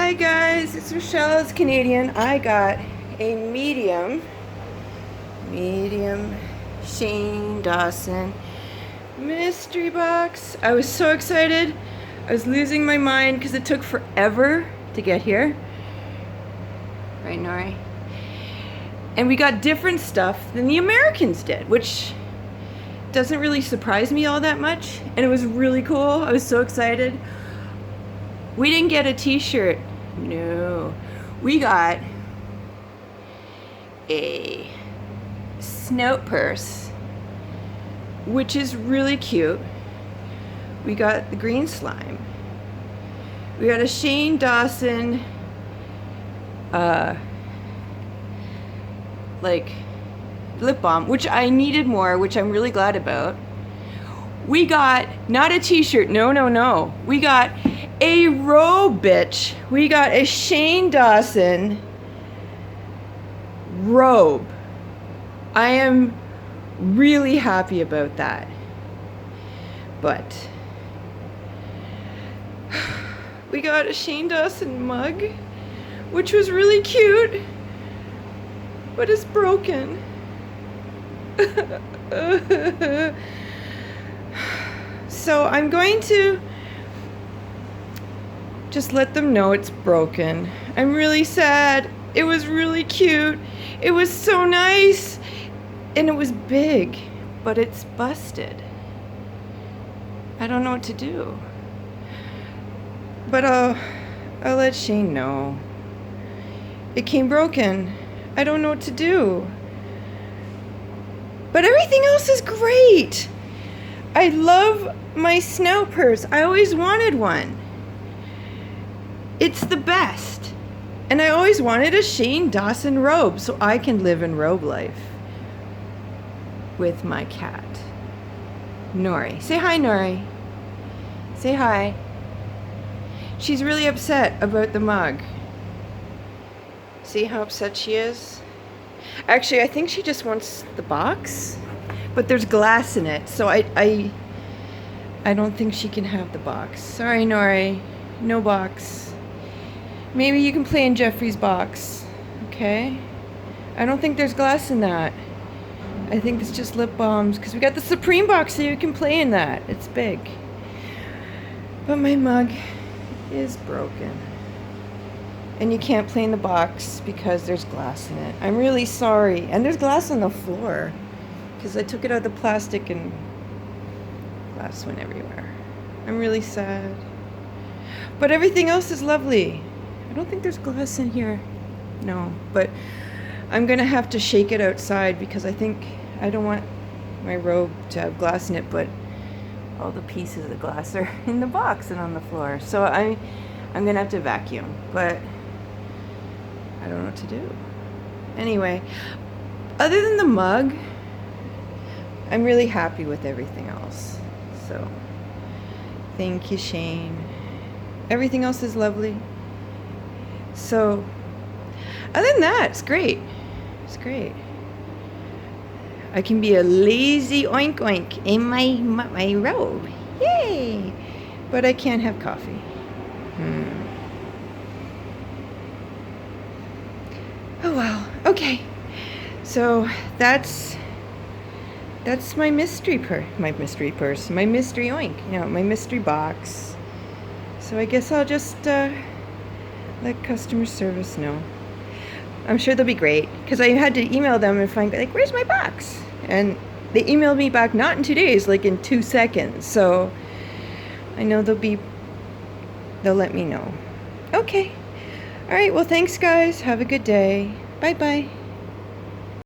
Hi guys, it's Rochelle, it's Canadian. I got a medium Shane Dawson mystery box. I was so excited. I was losing my mind because it took forever to get here. Right, Nori? And we got different stuff than the Americans did, which doesn't really surprise me all that much. And it was really cool. I was so excited. We didn't get a t-shirt. No. We got a snout purse, which is really cute. We got the green slime. We got a Shane Dawson like lip balm, which I needed more, which I'm really glad about. We got not a t-shirt, no. We got a robe, bitch. We got a Shane Dawson robe. I am really happy about that. But we got a Shane Dawson mug, which was really cute, but it's broken. So I'm going to just let them know it's broken. I'm really sad. It was really cute. It was so nice. And it was big, but it's busted. I don't know what to do. But I'll let Shane know. It came broken. I don't know what to do. But everything else is great. I love my snout purse. I always wanted one. It's the best. And I always wanted a Shane Dawson robe so I can live in robe life with my cat. Nori. Say hi, Nori. Say hi. She's really upset about the mug. See how upset she is? Actually, I think she just wants the box, but there's glass in it, so I don't think she can have the box. Sorry, Nori. No box. Maybe you can play in Jeffrey's box, okay? I don't think there's glass in that. I think it's just lip balms, because we got the Supreme box, so you can play in that. It's big. But my mug is broken. And you can't play in the box because there's glass in it. I'm really sorry. And there's glass on the floor, because I took it out of the plastic and glass went everywhere. I'm really sad. But everything else is lovely. I don't think there's glass in here. No, but I'm gonna have to shake it outside because I don't want my robe to have glass in it, but all the pieces of the glass are in the box and on the floor. So I'm gonna have to vacuum, but I don't know what to do. Anyway, other than the mug, I'm really happy with everything else. So thank you, Shane. Everything else is lovely. So other than that, it's great. It's great. I can be a lazy oink oink in my robe. Yay! But I can't have coffee. Oh well. Okay. So that's my mystery purse, my mystery oink, my mystery box. So I guess I'll just let customer service know. I'm sure they'll be great, because I had to email them and find, like, where's my box? And they emailed me back not in 2 days, like in 2 seconds. So I know they'll let me know. Okay. All right. Well, thanks, guys. Have a good day. Bye-bye.